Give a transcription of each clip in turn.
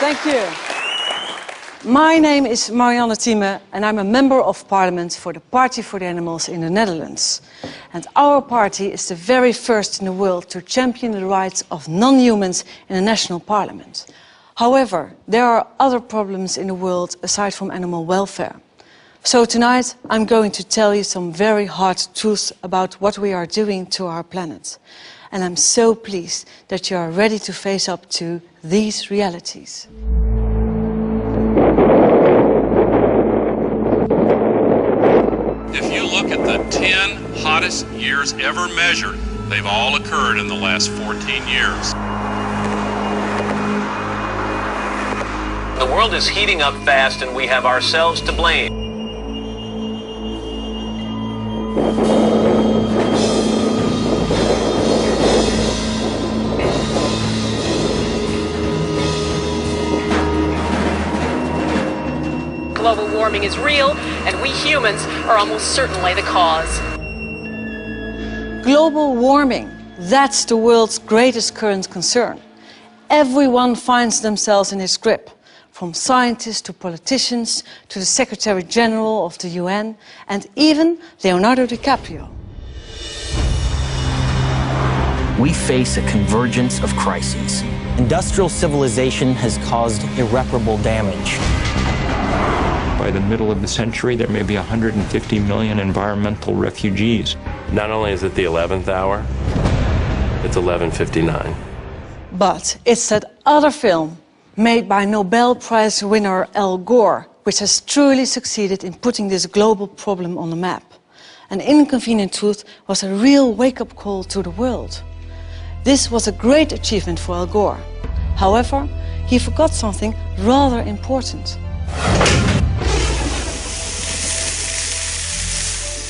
Thank you. My name is Marianne Thieme and I'm a member of parliament for the Party for the Animals in the Netherlands. And our party is the very first in the world to champion the rights of non-humans in the national parliament. However, there are other problems in the world aside from animal welfare. So tonight I'm going to tell you some very hard truths about what we are doing to our planet. And I'm so pleased that you are ready to face up to these realities. If you look at the 10 hottest years ever measured, they've all occurred in the last 14 years. The world is heating up fast and we have ourselves to blame. Global warming is real, and we humans are almost certainly the cause. Global warming, that's the world's greatest current concern. Everyone finds themselves in its grip, from scientists to politicians to the Secretary General of the UN and even Leonardo DiCaprio. We face a convergence of crises. Industrial civilization has caused irreparable damage. By the middle of the century, there may be 150 million environmental refugees. Not only is it the 11th hour, it's 11:59. But it's that other film made by Nobel Prize winner Al Gore, which has truly succeeded in putting this global problem on the map. An Inconvenient Truth was a real wake-up call to the world. This was a great achievement for Al Gore. However, he forgot something rather important.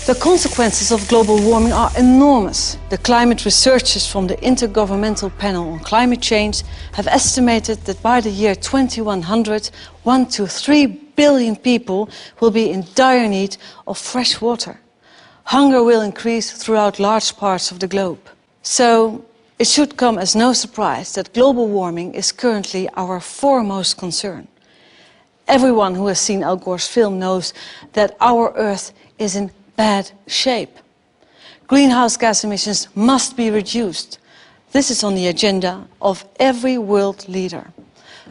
The consequences of global warming are enormous. The climate researchers from the Intergovernmental Panel on Climate Change have estimated that by the year 2100, 1 to 3 billion people will be in dire need of fresh water. Hunger will increase throughout large parts of the globe. So it should come as no surprise that global warming is currently our foremost concern. Everyone who has seen Al Gore's film knows that our Earth is in bad shape. Greenhouse gas emissions must be reduced. This is on the agenda of every world leader.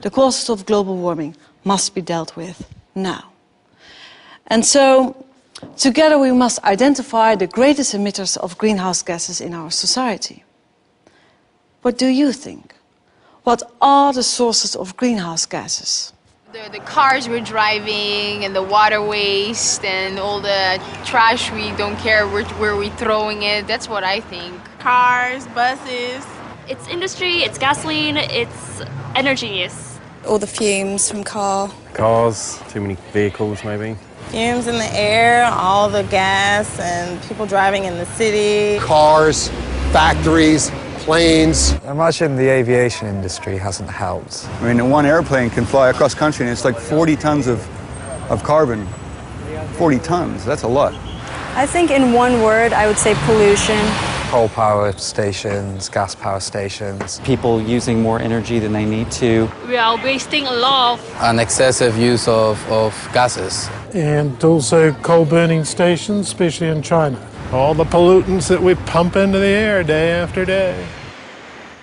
The causes of global warming must be dealt with now. And so, together we must identify the greatest emitters of greenhouse gases in our society. What do you think? What are the sources of greenhouse gases? The cars we're driving and the water waste and all the trash we don't care where we're throwing it, that's what I think. Cars, buses. It's industry, it's gasoline, it's energy use. All the fumes from cars, too many vehicles maybe. Fumes in the air, all the gas and people driving in the city. Cars, factories, planes. Much in the aviation industry hasn't helped. I mean, one airplane can fly across country and it's like 40 tons of carbon. 40 tons, that's a lot. I think in one word, I would say pollution. Coal power stations, gas power stations. People using more energy than they need to. We are wasting a lot. An excessive use of gases. And also coal burning stations, especially in China. All the pollutants that we pump into the air day after day.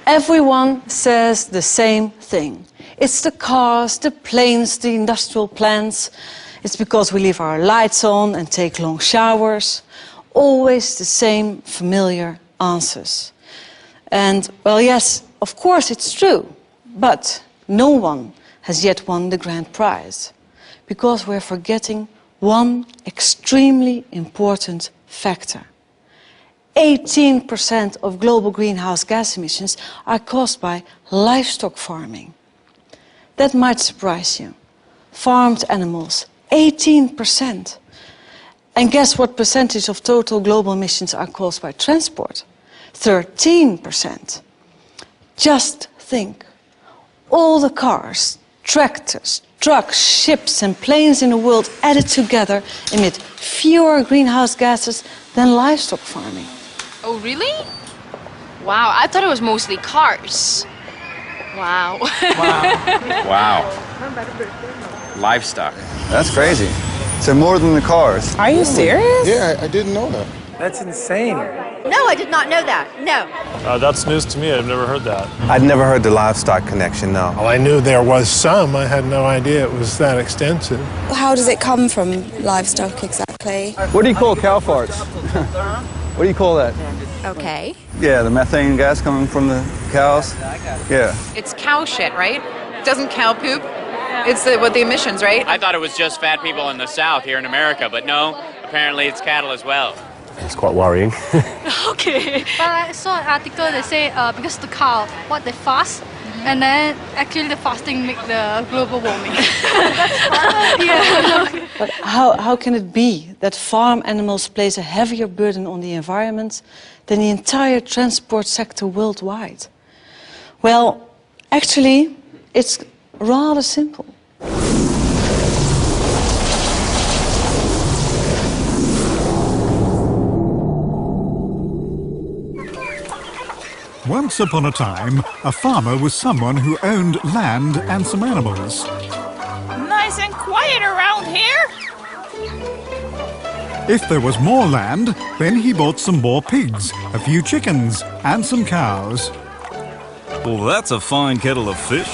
Everyone says the same thing. It's the cars, the planes, the industrial plants. It's because we leave our lights on and take long showers. Always the same familiar answers. And, well, yes, of course it's true. But no one has yet won the grand prize. Because we're forgetting one extremely important factor. 18% of global greenhouse gas emissions are caused by livestock farming. That might surprise you. Farmed animals, 18%. And guess what percentage of total global emissions are caused by transport? 13%. Just think. All the cars, tractors, trucks, ships and planes in the world added together emit fewer greenhouse gases than livestock farming. Oh, really? Wow, I thought it was mostly cars. Wow. Wow. Livestock. That's crazy. So more than the cars. Are you serious? Yeah, I didn't know that. That's insane. No, I did not know that. No. That's news to me. I've never heard that. I'd never heard the livestock connection, no. Well, I knew there was some. I had no idea it was that extensive. How does it come from livestock exactly? What do you call cow farts? What do you call that? Okay. Yeah, the methane gas coming from the cows. Yeah. It's cow shit, right? Doesn't cow poop? It's what the emissions, right? I thought it was just fat people in the South here in America, but no, apparently it's cattle as well. It's quite worrying. Okay. But I saw an article that say because the cow, what they fast, and then actually the fasting make the global warming. Yeah. But how can it be that farm animals place a heavier burden on the environment than the entire transport sector worldwide? Well, actually, it's rather simple. Once upon a time, a farmer was someone who owned land and some animals. Nice and quiet around here. If there was more land, then he bought some more pigs, a few chickens, and some cows. Well, that's a fine kettle of fish.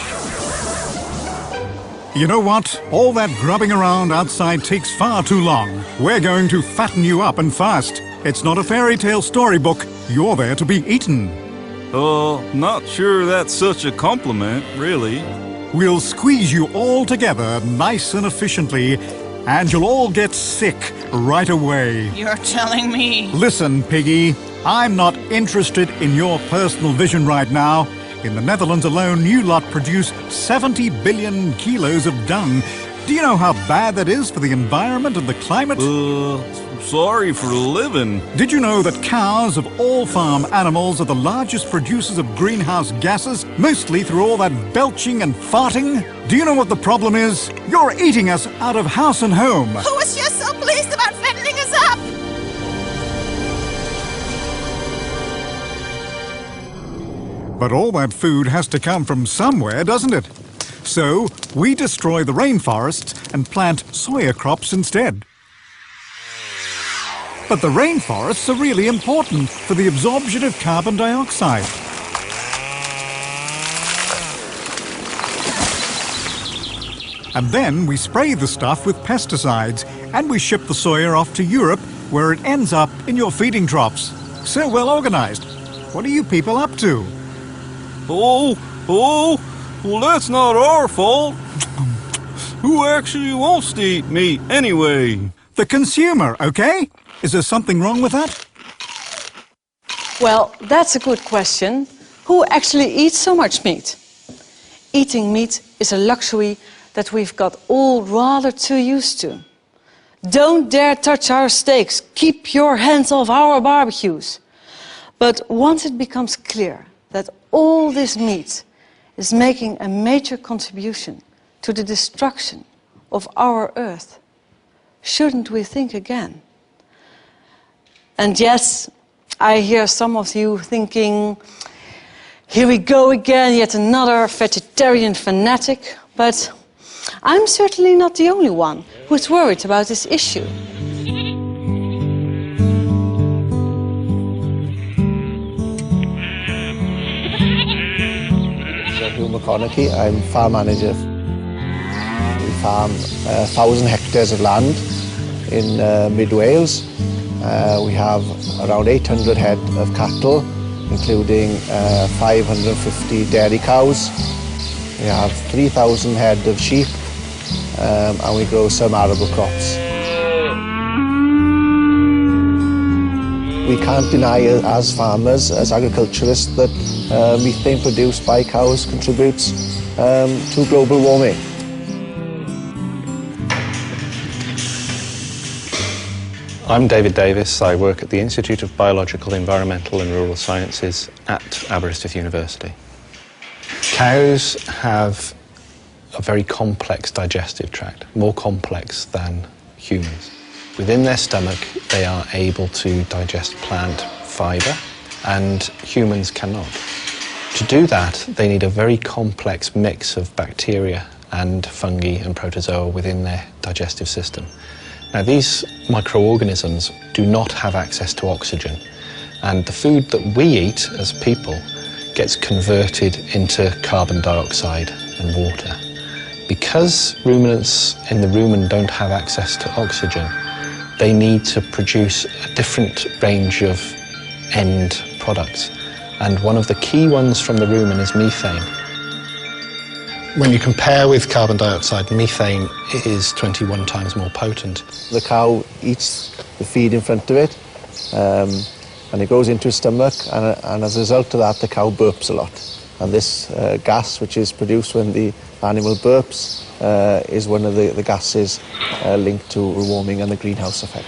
You know what? All that grubbing around outside takes far too long. We're going to fatten you up and fast. It's not a fairy tale storybook. You're there to be eaten. Not sure that's such a compliment, really. We'll squeeze you all together nice and efficiently, and you'll all get sick right away. You're telling me. Listen, Piggy, I'm not interested in your personal vision right now. In the Netherlands alone, you lot produce 70 billion kilos of dung. Do you know how bad that is for the environment and the climate? Sorry for the living. Did you know that cows of all farm animals are the largest producers of greenhouse gases, mostly through all that belching and farting? Do you know what the problem is? You're eating us out of house and home. Who was just so pleased about fattening us up? But all that food has to come from somewhere, doesn't it? So we destroy the rainforests and plant soya crops instead. But the rainforests are really important for the absorption of carbon dioxide. And then we spray the stuff with pesticides, and we ship the soya off to Europe, where it ends up in your feeding troughs. So well organized. What are you people up to? Well, that's not our fault. Who actually wants to eat meat anyway? The consumer, okay? Is there something wrong with that? Well, that's a good question. Who actually eats so much meat? Eating meat is a luxury that we've got all rather too used to. Don't dare touch our steaks. Keep your hands off our barbecues. But once it becomes clear that all this meat is making a major contribution to the destruction of our Earth, shouldn't we think again? And yes, I hear some of you thinking, here we go again, yet another vegetarian fanatic. But I'm certainly not the only one who's worried about this issue. McConaughey. I'm farm manager. We farm 1,000 hectares of land in mid Wales. We have around 800 head of cattle, including 550 dairy cows. We have 3,000 head of sheep, and we grow some arable crops. We can't deny as farmers, as agriculturists, that methane produced by cows contributes to global warming. I'm David Davis. I work at the Institute of Biological, Environmental and Rural Sciences at Aberystwyth University. Cows have a very complex digestive tract, more complex than humans. Within their stomach, they are able to digest plant fibre, and humans cannot. To do that, they need a very complex mix of bacteria and fungi and protozoa within their digestive system. Now, these microorganisms do not have access to oxygen, and the food that we eat as people gets converted into carbon dioxide and water. Because ruminants in the rumen don't have access to oxygen, they need to produce a different range of end products. And one of the key ones from the rumen is methane. When you compare with carbon dioxide, methane is 21 times more potent. The cow eats the feed in front of it, and it goes into its stomach, and as a result of that, the cow burps a lot. And this gas, which is produced when the animal burps, is one of the gases linked to warming and the greenhouse effect.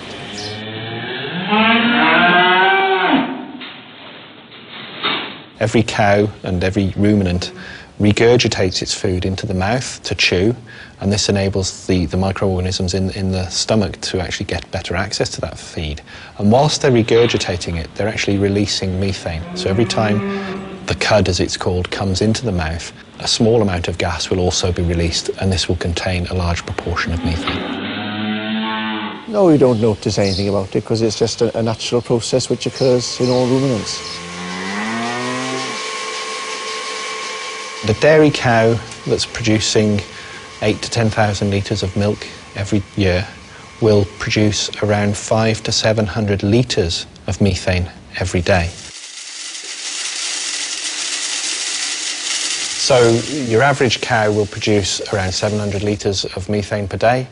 Every cow and every ruminant regurgitates its food into the mouth to chew, and this enables the microorganisms in the stomach to actually get better access to that feed. And whilst they're regurgitating it, they're actually releasing methane. So every time the cud, as it's called, comes into the mouth, a small amount of gas will also be released, and this will contain a large proportion of methane. No, we don't notice anything about it because it's just a natural process which occurs in all ruminants. The dairy cow that's producing 8,000 to 10,000 litres of milk every year will produce around 500 to 700 litres of methane every day. So your average cow will produce around 700 litres of methane per day.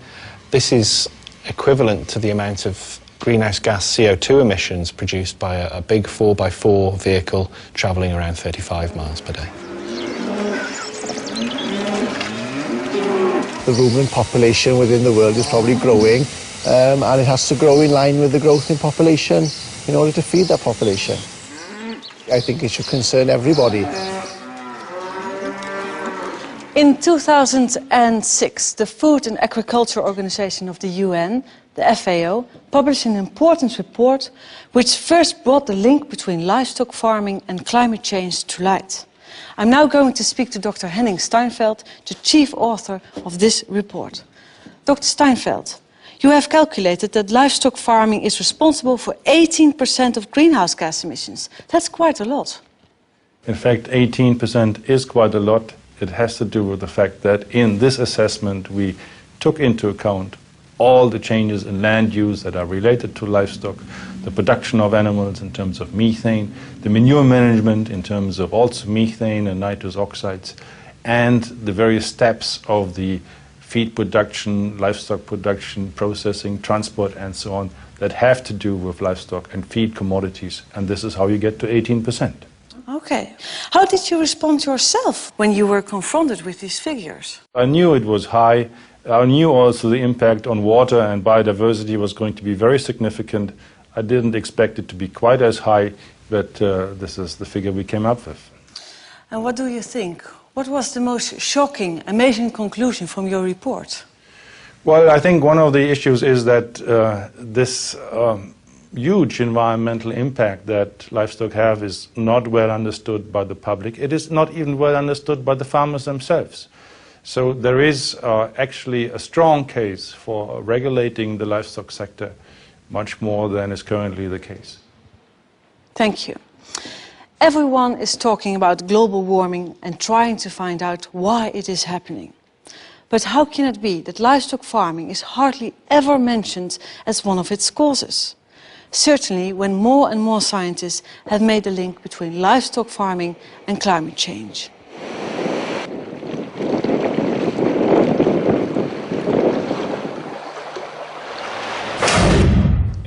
This is equivalent to the amount of greenhouse gas CO2 emissions produced by a big 4x4 vehicle travelling around 35 miles per day. The ruminant population within the world is probably growing, and it has to grow in line with the growth in population in order to feed that population. I think it should concern everybody. In 2006, the Food and Agriculture Organization of the UN, the FAO, published an important report which first brought the link between livestock farming and climate change to light. I'm now going to speak to Dr. Henning Steinfeld, the chief author of this report. Dr. Steinfeld, you have calculated that livestock farming is responsible for 18% of greenhouse gas emissions. That's quite a lot. In fact, 18% is quite a lot. It has to do with the fact that in this assessment we took into account all the changes in land use that are related to livestock, the production of animals in terms of methane, the manure management in terms of also methane and nitrous oxides, and the various steps of the feed production, livestock production, processing, transport, and so on that have to do with livestock and feed commodities. And this is how you get to 18%. Okay. How did you respond yourself when you were confronted with these figures? I knew it was high. I knew also the impact on water and biodiversity was going to be very significant. I didn't expect it to be quite as high, but this is the figure we came up with. And what do you think? What was the most shocking, amazing conclusion from your report? Well, I think one of the issues is that this huge environmental impact that livestock have is not well understood by the public. It is not even well understood by the farmers themselves. So there is actually a strong case for regulating the livestock sector much more than is currently the case. Thank you. Everyone is talking about global warming and trying to find out why it is happening. But how can it be that livestock farming is hardly ever mentioned as one of its causes? Certainly when more and more scientists have made the link between livestock farming and climate change.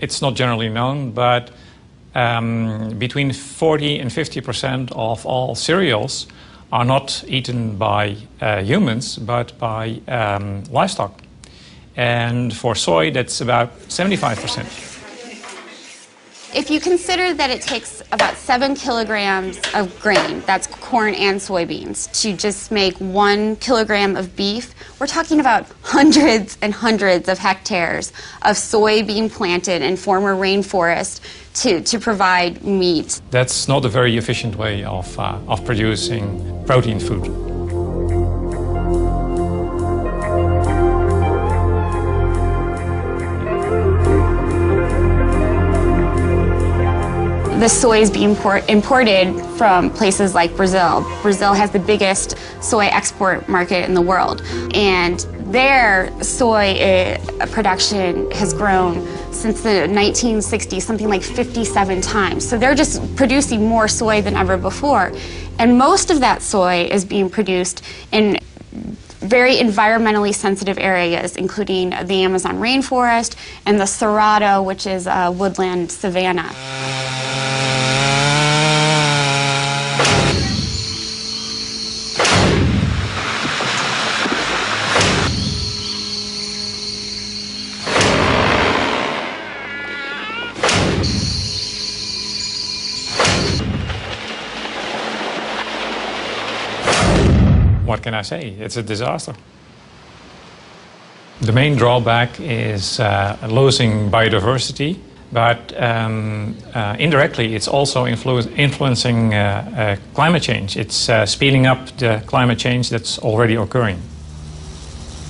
It's not generally known, but between 40 and 50% of all cereals are not eaten by humans, but by livestock. And for soy, that's about 75%. if you consider that it takes about 7 kilograms of grain, that's corn and soybeans, to just make 1 kilogram of beef, we're talking about hundreds and hundreds of hectares of soy being planted in former rainforest to provide meat. That's not a very efficient way of producing protein food. The soy is being imported from places like Brazil. Brazil has the biggest soy export market in the world, and their soy production has grown since the 1960s, something like 57 times. So they're just producing more soy than ever before. And most of that soy is being produced in very environmentally sensitive areas, including the Amazon rainforest and the Cerrado, which is a woodland savanna. What can I say? It's a disaster. The main drawback is losing biodiversity, but indirectly it's also influencing climate change. It's speeding up the climate change that's already occurring.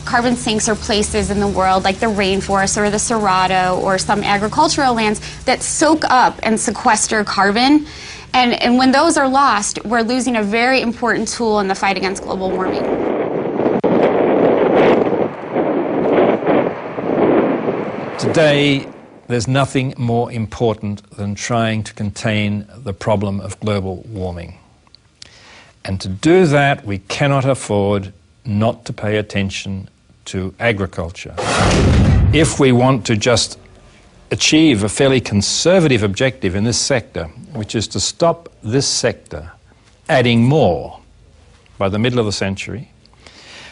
Carbon sinks are places in the world like the rainforest or the Cerrado or some agricultural lands that soak up and sequester carbon. And when those are lost, we're losing a very important tool in the fight against global warming. Today, there's nothing more important than trying to contain the problem of global warming. And to do that, we cannot afford not to pay attention to agriculture. If we want to just achieve a fairly conservative objective in this sector, which is to stop this sector adding more by the middle of the century,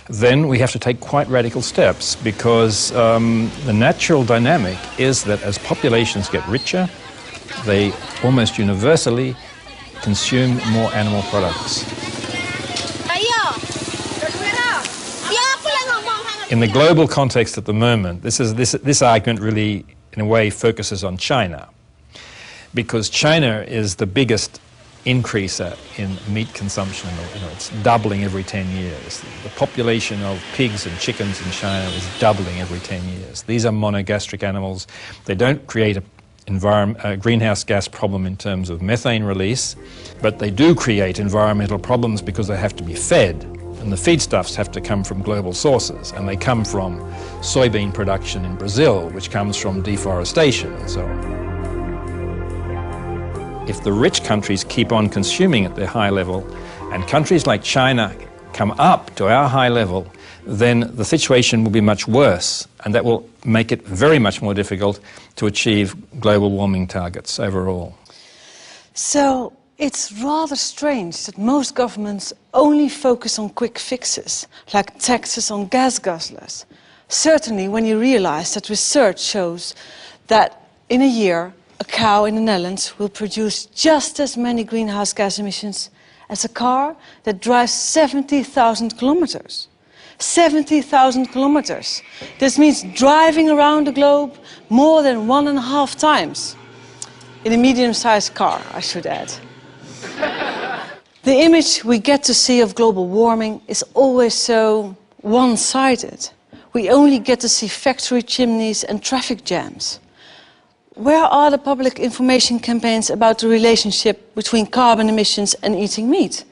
then we have to take quite radical steps, because the natural dynamic is that as populations get richer, they almost universally consume more animal products. In the global context at the moment, this argument really, in a way, focuses on China, because China is the biggest increaser in meat consumption. It's doubling every 10 years. The population of pigs and chickens in China is doubling every 10 years. These are monogastric animals. They don't create a greenhouse gas problem in terms of methane release, but they do create environmental problems because they have to be fed. And the feedstuffs have to come from global sources, and they come from soybean production in Brazil, which comes from deforestation and so on. If the rich countries keep on consuming at their high level, and countries like China come up to our high level, then the situation will be much worse, and that will make it very much more difficult to achieve global warming targets overall. So it's rather strange that most governments only focus on quick fixes, like taxes on gas guzzlers. Certainly when you realize that research shows that in a year, a cow in the Netherlands will produce just as many greenhouse gas emissions as a car that drives 70,000 kilometers. 70,000 kilometers. This means driving around the globe more than 1.5 times. In a medium-sized car, I should add. The image we get to see of global warming is always so one-sided. We only get to see factory chimneys and traffic jams. Where are the public information campaigns about the relationship between carbon emissions and eating meat?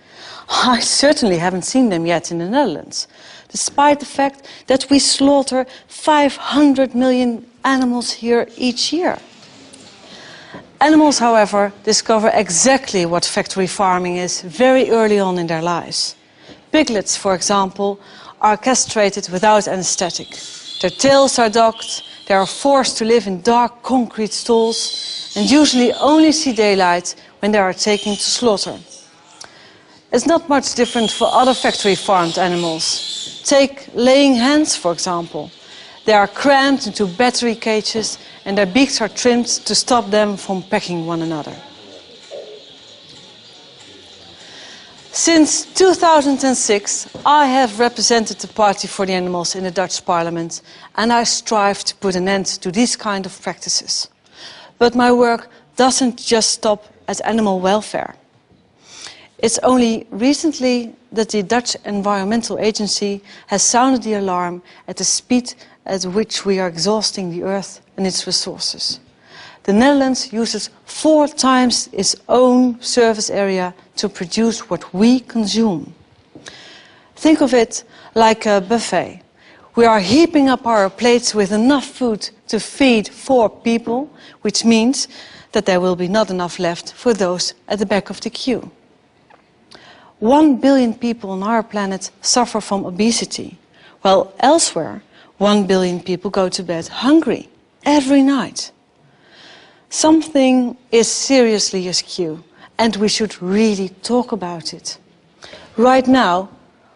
I certainly haven't seen them yet in the Netherlands, despite the fact that we slaughter 500 million animals here each year. Animals, however, discover exactly what factory farming is very early on in their lives. Piglets, for example, are castrated without anesthetic. Their tails are docked, they are forced to live in dark concrete stalls and usually only see daylight when they are taken to slaughter. It's not much different for other factory farmed animals. Take laying hens, for example. They are crammed into battery cages and their beaks are trimmed to stop them from pecking one another. Since 2006, I have represented the Party for the Animals in the Dutch Parliament, and I strive to put an end to these kind of practices. But my work doesn't just stop at animal welfare. It's only recently that the Dutch Environmental Agency has sounded the alarm at the speed at which we are exhausting the earth and its resources. The Netherlands uses 4 times its own surface area to produce what we consume. Think of it like a buffet. We are heaping up our plates with enough food to feed 4 people, which means that there will be not enough left for those at the back of the queue. 1 billion people on our planet suffer from obesity, while elsewhere 1 billion people go to bed hungry every night. Something is seriously askew, and we should really talk about it. Right now,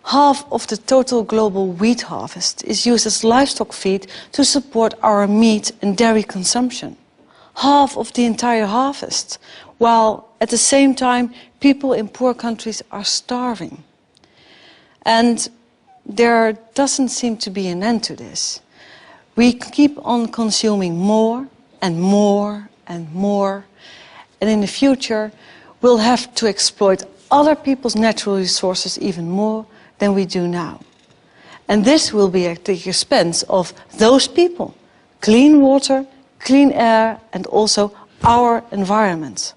half of the total global wheat harvest is used as livestock feed to support our meat and dairy consumption. Half of the entire harvest, while at the same time people in poor countries are starving. And there doesn't seem to be an end to this. We keep on consuming more and more and more, and in the future we'll have to exploit other people's natural resources even more than we do now. And this will be at the expense of those people, clean water, clean air, and also our environment.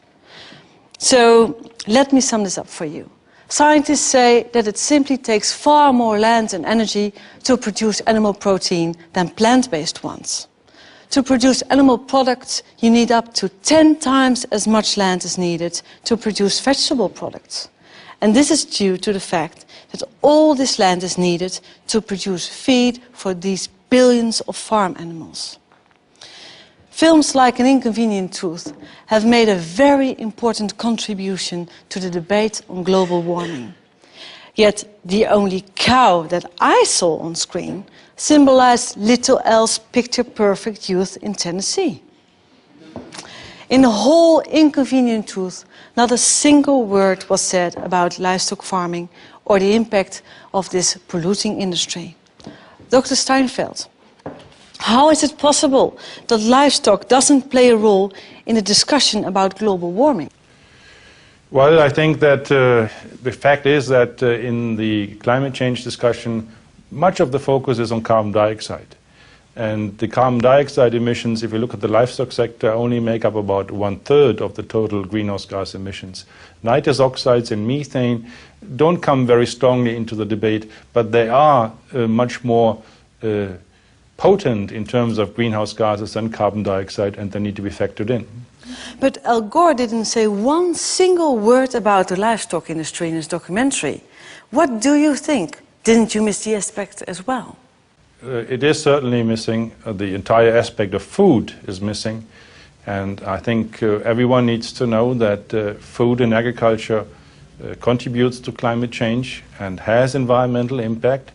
So let me sum this up for you. Scientists say that it simply takes far more land and energy to produce animal protein than plant-based ones. To produce animal products, you need up to 10 times as much land as needed to produce vegetable products. And this is due to the fact that all this land is needed to produce feed for these billions of farm animals. Films like An Inconvenient Truth have made a very important contribution to the debate on global warming. Yet the only cow that I saw on screen symbolized little Elle's picture-perfect youth in Tennessee. In the whole Inconvenient Truth, not a single word was said about livestock farming or the impact of this polluting industry. Dr. Steinfeld, how is it possible that livestock doesn't play a role in the discussion about global warming? Well, I think that the fact is that in the climate change discussion, much of the focus is on carbon dioxide. And the carbon dioxide emissions, if you look at the livestock sector, only make up about 1/3 of the total greenhouse gas emissions. Nitrous oxides and methane don't come very strongly into the debate, but they are much more potent in terms of greenhouse gases than carbon dioxide, and they need to be factored in. But Al Gore didn't say one single word about the livestock industry in his documentary. What do you think? Didn't you miss the aspect as well? It is certainly missing. The entire aspect of food is missing. And I think everyone needs to know that food and agriculture contributes to climate change and has environmental impact.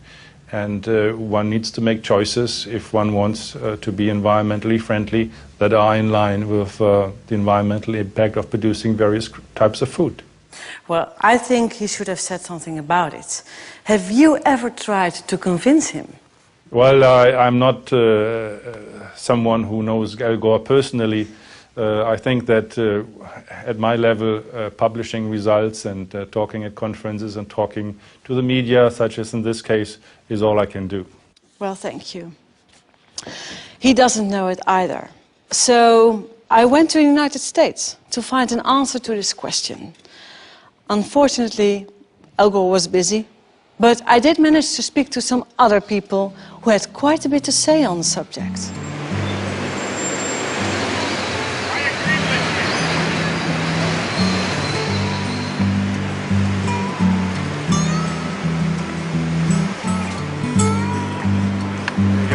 And one needs to make choices if one wants to be environmentally friendly that are in line with the environmental impact of producing various types of food. Well, I think he should have said something about it. Have you ever tried to convince him? Well, I'm not someone who knows Al Gore personally. I think that at my level, publishing results and talking at conferences and talking to the media, such as in this case, is all I can do. Well, thank you. He doesn't know it either. So I went to the United States to find an answer to this question. Unfortunately, Al Gore was busy, but I did manage to speak to some other people who had quite a bit to say on the subject.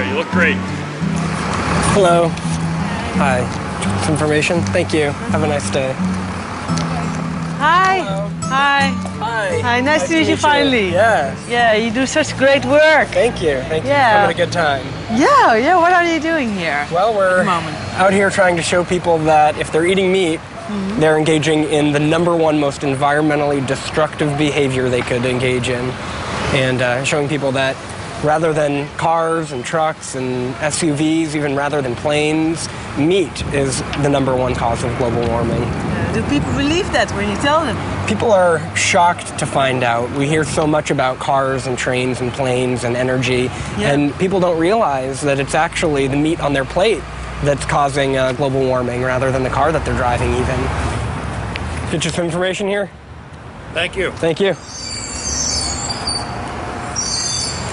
You look great. Hello. Hi. Some information? Thank you. Have a nice day. Hi. Hi. Hi. Hi, nice to meet you finally. Yeah. Yeah, you do such great work. Thank you. Thank you. Yeah. Having a good time. Yeah, what are you doing here? Well, we're out here trying to show people that if they're eating meat, they're engaging in the #1 most environmentally destructive behavior they could engage in. And showing people that rather than cars and trucks and SUVs, even rather than planes, meat is the #1 cause of global warming. Do people believe that when you tell them? People are shocked to find out. We hear so much about cars and trains and planes and energy, and people don't realize that it's actually the meat on their plate that's causing global warming rather than the car that they're driving even. Get you some information here? Thank you. Thank you.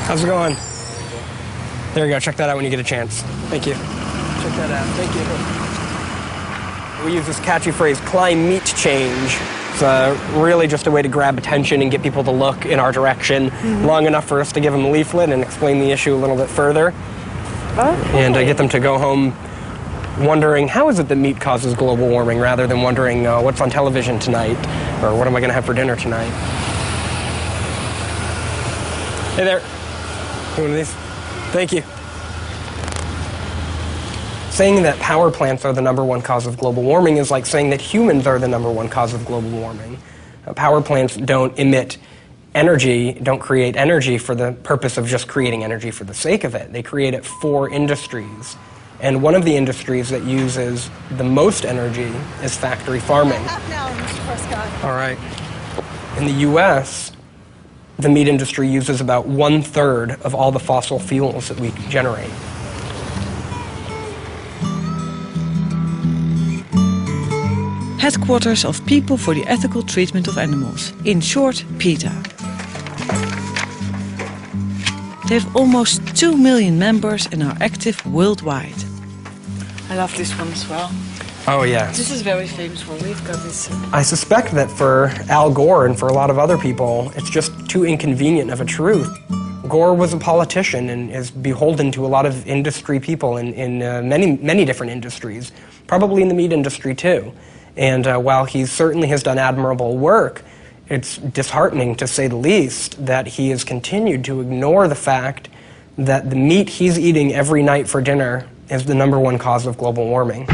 How's it going? There you go. Check that out when you get a chance. Thank you. Check that out. Thank you. We use this catchy phrase, climate change. It's really just a way to grab attention and get people to look in our direction long enough for us to give them a leaflet and explain the issue a little bit further. And get them to go home wondering, how is it that meat causes global warming, rather than wondering what's on television tonight or what am I going to have for dinner tonight. Hey there. One of these. Thank you. Saying that power plants are the #1 cause of global warming is like saying that humans are the #1 cause of global warming. Power plants don't emit energy, don't create energy for the purpose of just creating energy for the sake of it. They create it for industries. And one of the industries that uses the most energy is factory farming. All right. In the U.S., the meat industry uses about 1/3 of all the fossil fuels that we generate. Headquarters of People for the Ethical Treatment of Animals, in short, PETA. They have almost 2 million members and are active worldwide. I love this one as well. Oh, yeah. This is very famous one. We've got this. I suspect that for Al Gore and for a lot of other people, it's just too inconvenient of a truth. Gore was a politician and is beholden to a lot of industry people in many different industries, probably in the meat industry too. And while he certainly has done admirable work, it's disheartening, to say the least, that he has continued to ignore the fact that the meat he's eating every night for dinner is the #1 cause of global warming.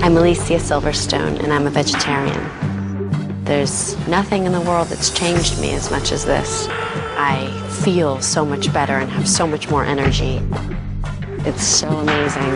I'm Alicia Silverstone, and I'm a vegetarian. There's nothing in the world that's changed me as much as this. I feel so much better and have so much more energy. It's so amazing.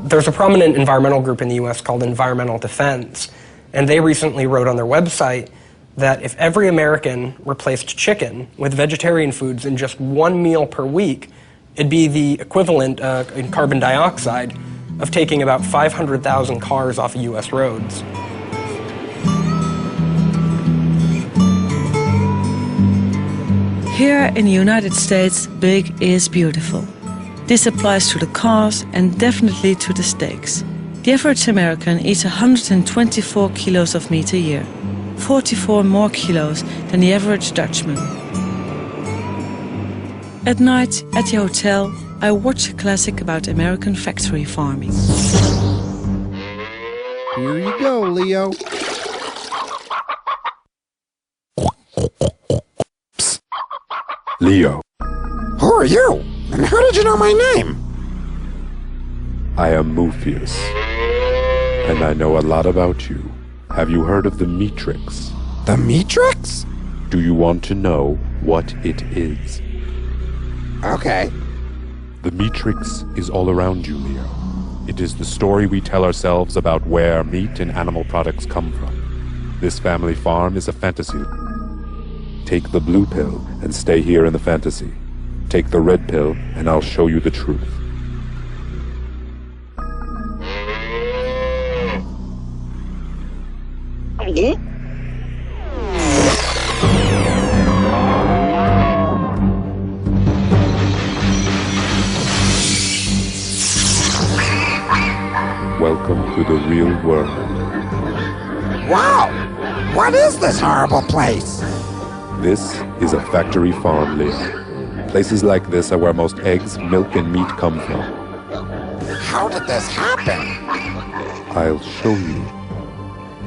There's a prominent environmental group in the U.S. called Environmental Defense, and they recently wrote on their website that if every American replaced chicken with vegetarian foods in just 1 meal per week, it'd be the equivalent in carbon dioxide of taking about 500,000 cars off of U.S. roads. Here in the United States, big is beautiful. This applies to the cars and definitely to the steaks. The average American eats 124 kilos of meat a year, 44 more kilos than the average Dutchman. At night, at the hotel, I watch a classic about American factory farming. Here you go, Leo. Psst. Leo. Who are you? And how did you know my name? I am Muphius, and I know a lot about you. Have you heard of the Matrix? The Matrix? Do you want to know what it is? Okay. The Matrix is all around you, Leo. It is the story we tell ourselves about where meat and animal products come from. This family farm is a fantasy. Take the blue pill and stay here in the fantasy. Take the red pill and I'll show you the truth. Welcome to the real world. Wow! What is this horrible place? This is a factory farm, Leo. Places like this are where most eggs, milk, and meat come from. How did this happen? I'll show you.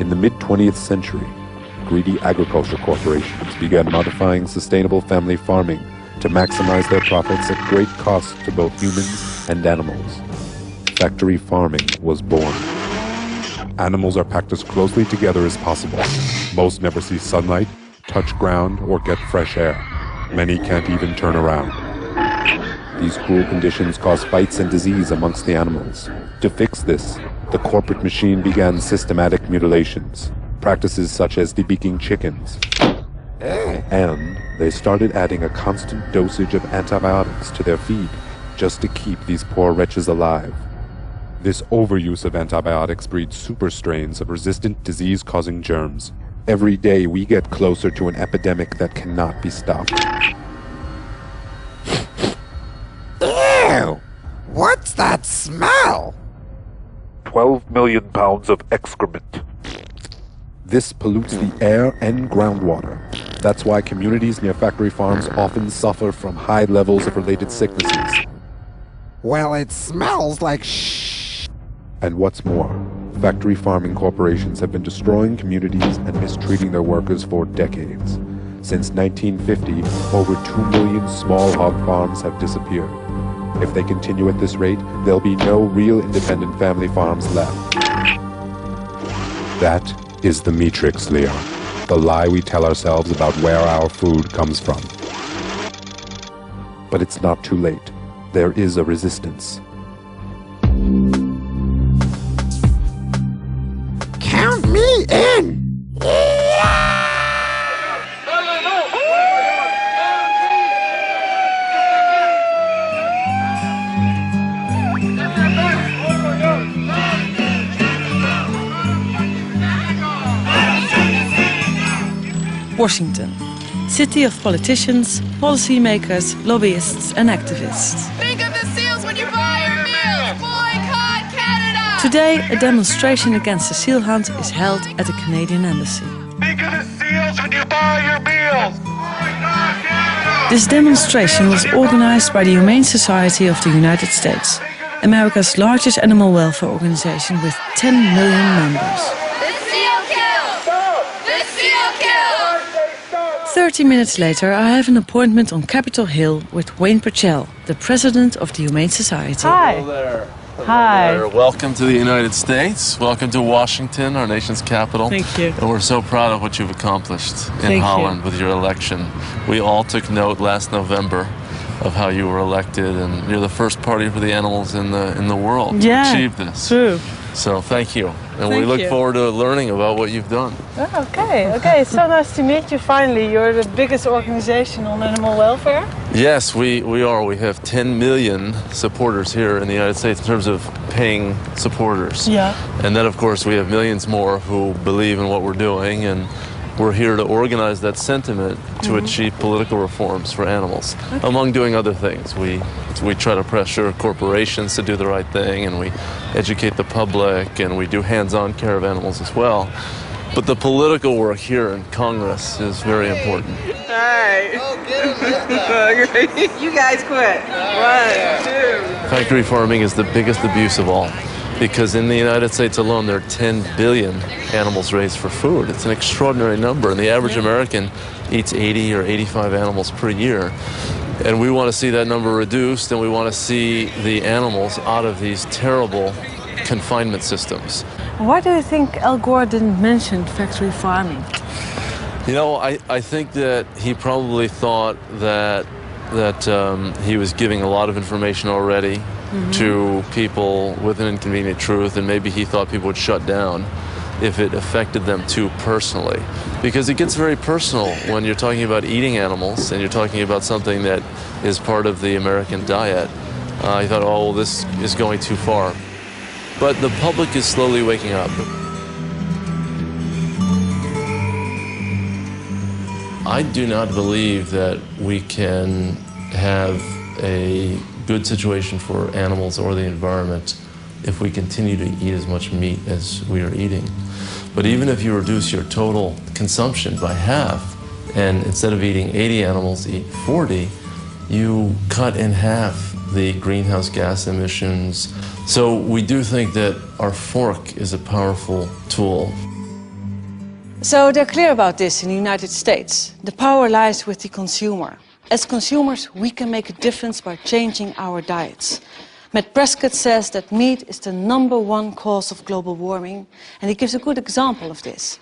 In the mid-20th century, greedy agriculture corporations began modifying sustainable family farming to maximize their profits at great cost to both humans and animals. Factory farming was born. Animals are packed as closely together as possible. Most never see sunlight, touch ground, or get fresh air. Many can't even turn around. These cruel conditions cause fights and disease amongst the animals. To fix this, the corporate machine began systematic mutilations, practices such as debeaking chickens. And they started adding a constant dosage of antibiotics to their feed just to keep these poor wretches alive. This overuse of antibiotics breeds super strains of resistant disease-causing germs. Every day we get closer to an epidemic that cannot be stopped. Ew! What's that smell? 12 million pounds of excrement. This pollutes the air and groundwater. That's why communities near factory farms often suffer from high levels of related sicknesses. Well, it smells like shh. And what's more, factory farming corporations have been destroying communities and mistreating their workers for decades. Since 1950, over 2 million small hog farms have disappeared. If they continue at this rate, there'll be no real independent family farms left. That is the matrix, Leo. The lie we tell ourselves about where our food comes from. But it's not too late. There is a resistance. Count me in! Washington, city of politicians, policymakers, lobbyists and activists. Think of the seals when you buy your meals! Boycott Canada! Today, a demonstration against the seal hunt is held at the Canadian Embassy. Think of the seals when you buy your meals! Boycott Canada! This demonstration was organized by the Humane Society of the United States, America's largest animal welfare organization with 10 million members. 30 minutes later, I have an appointment on Capitol Hill with Wayne Purcell, the president of the Humane Society. Hi. Hello there. Hello Hi. there. Welcome to the United States. Welcome to Washington, our nation's capital. Thank you. And we're so proud of what you've accomplished in Thank Holland you. with your election. We all took note last November of how you were elected, and you're the first party for the animals in the world to achieve this. True. So thank you. And we Thank look you. forward to learning about what you've done. Okay, so nice to meet you finally. You're the biggest organization on animal welfare. Yes, we are. We have 10 million supporters here in the United States in terms of paying supporters. Yeah. And then, of course, we have millions more who believe in what we're doing, and we're here to organize that sentiment to achieve political reforms for animals, among doing other things. We try to pressure corporations to do the right thing, and we educate the public, and we do hands-on care of animals as well. But the political work here in Congress is very important. Hi. You guys quit. 1, 2. Factory farming is the biggest abuse of all, because in the United States alone there are 10 billion animals raised for food. It's an extraordinary number, and the average American eats 80 or 85 animals per year. And we want to see that number reduced, and we want to see the animals out of these terrible confinement systems. Why do you think Al Gore didn't mention factory farming? You know, I think that he probably thought that he was giving a lot of information already to people with an inconvenient truth, and maybe he thought people would shut down if it affected them too personally. Because it gets very personal when you're talking about eating animals and you're talking about something that is part of the American diet. He thought, oh, well, this is going too far. But the public is slowly waking up. I do not believe that we can have a good situation for animals or the environment if we continue to eat as much meat as we are eating. But even if you reduce your total consumption by half, and instead of eating 80 animals, eat 40, you cut in half the greenhouse gas emissions. So we do think that our fork is a powerful tool. So they're clear about this in the United States. The power lies with the consumer. As consumers, we can make a difference by changing our diets. Matt Prescott says that meat is the #1 cause of global warming, and he gives a good example of this.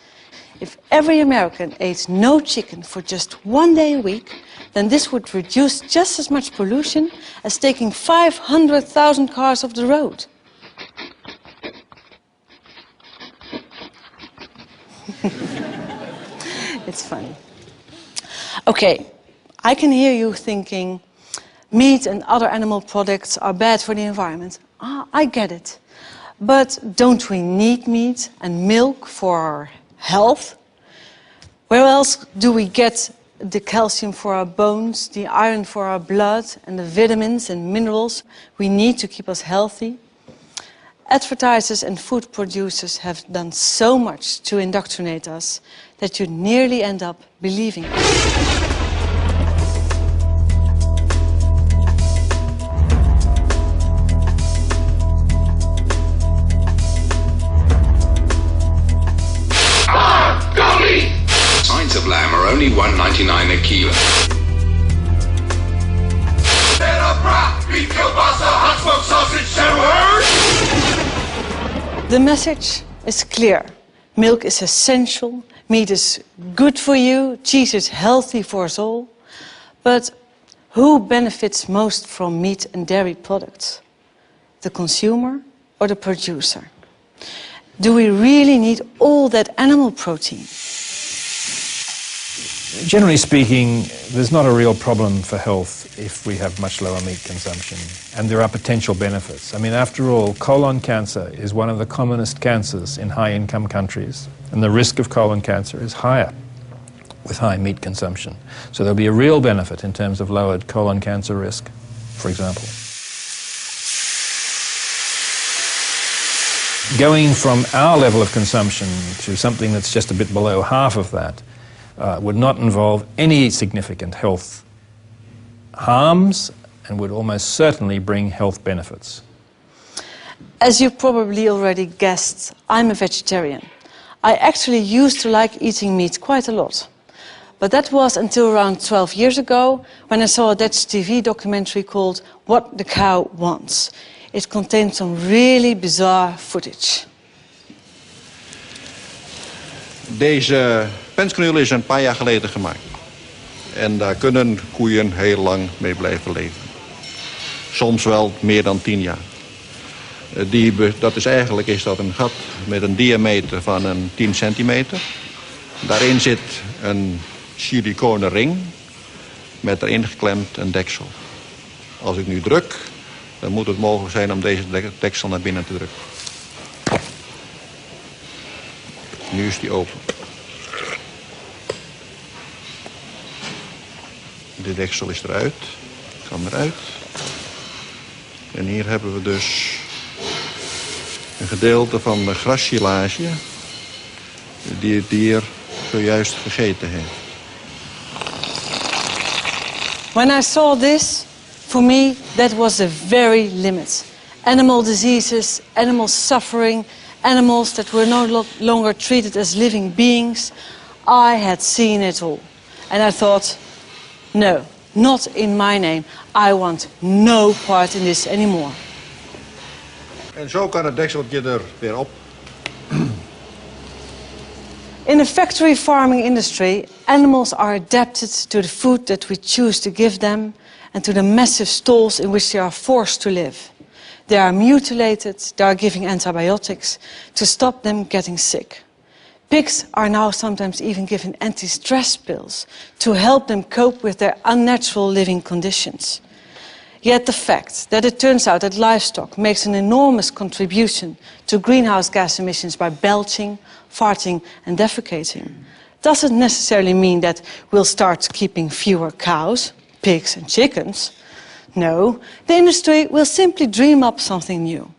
If every American ate no chicken for just 1 day a week, then this would reduce just as much pollution as taking 500,000 cars off the road. It's funny. Okay, I can hear you thinking, meat and other animal products are bad for the environment. I get it. But don't we need meat and milk for our health? Where else do we get the calcium for our bones, the iron for our blood, and the vitamins and minerals we need to keep us healthy? Advertisers and food producers have done so much to indoctrinate us that you nearly end up believing it. Pints of lamb are only $1.99 a kilo. The message is clear. Milk is essential, meat is good for you, cheese is healthy for us all. But who benefits most from meat and dairy products? The consumer or the producer? Do we really need all that animal protein? Generally speaking, there's not a real problem for health if we have much lower meat consumption, and there are potential benefits. I mean, after all, colon cancer is one of the commonest cancers in high-income countries, and the risk of colon cancer is higher with high meat consumption. So there'll be a real benefit in terms of lowered colon cancer risk, for example. Going from our level of consumption to something that's just a bit below half of that would not involve any significant health harms and would almost certainly bring health benefits. As you probably already guessed, I'm a vegetarian. I actually used to like eating meat quite a lot. But that was until around 12 years ago when I saw a Dutch TV documentary called What the Cow Wants. It contained some really bizarre footage. Deze pensknul is een paar jaar geleden gemaakt. En daar kunnen koeien heel lang mee blijven leven. Soms wel meer dan 10 jaar. Dat is een gat met een diameter van een 10 centimeter. Daarin zit een siliconen ring met erin geklemd een deksel. Als ik nu druk, dan moet het mogelijk zijn om deze deksel naar binnen te drukken. Nu is die open. De deksel is eruit, kan eruit. En hier hebben we dus een gedeelte van de grassilage die het dier zojuist gegeten heeft. When I saw this, for me, that was the very limit. Animal diseases, animal suffering, animals that were no longer treated as living beings. I had seen it all. And I thought, no, not in my name. I want no part in this anymore. En zo kan het dekseltje er weer op. In the factory farming industry, animals are adapted to the food that we choose to give them and to the massive stalls in which they are forced to live. They are mutilated, they are given antibiotics to stop them getting sick. Pigs are now sometimes even given anti-stress pills to help them cope with their unnatural living conditions. Yet the fact that it turns out that livestock makes an enormous contribution to greenhouse gas emissions by belching, farting and defecating doesn't necessarily mean that we'll start keeping fewer cows, pigs and chickens. No, the industry will simply dream up something new.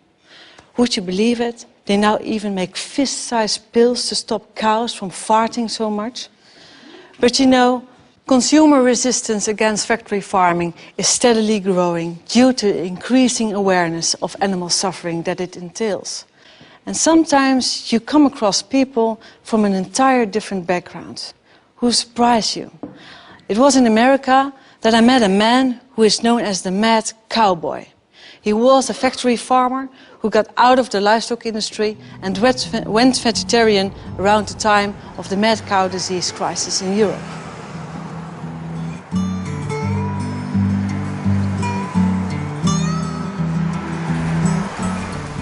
Would you believe it? They now even make fist-sized pills to stop cows from farting so much. But you know, consumer resistance against factory farming is steadily growing due to the increasing awareness of animal suffering that it entails. And sometimes you come across people from an entire different background who surprise you. It was in America that I met a man who is known as the Mad Cowboy. He was a factory farmer who got out of the livestock industry and went vegetarian around the time of the mad cow disease crisis in Europe.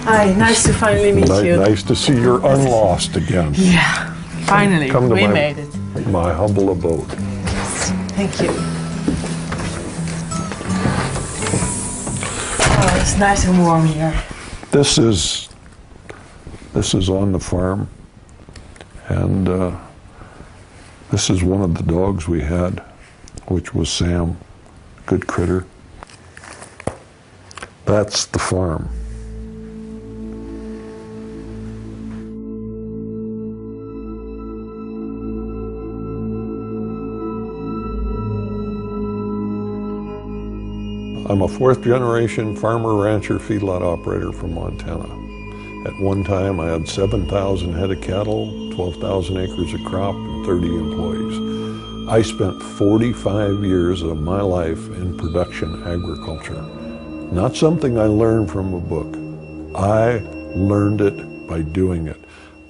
Hi, nice to finally meet you. Nice to see you're unlost again. Yeah, finally, we made it. My humble abode. Thank you. Oh, it's nice and warm here. This is on the farm, and this is one of the dogs we had, which was Sam, good critter. That's the farm. I'm a fourth-generation farmer, rancher, feedlot operator from Montana. At one time, I had 7,000 head of cattle, 12,000 acres of crop, and 30 employees. I spent 45 years of my life in production agriculture. Not something I learned from a book. I learned it by doing it.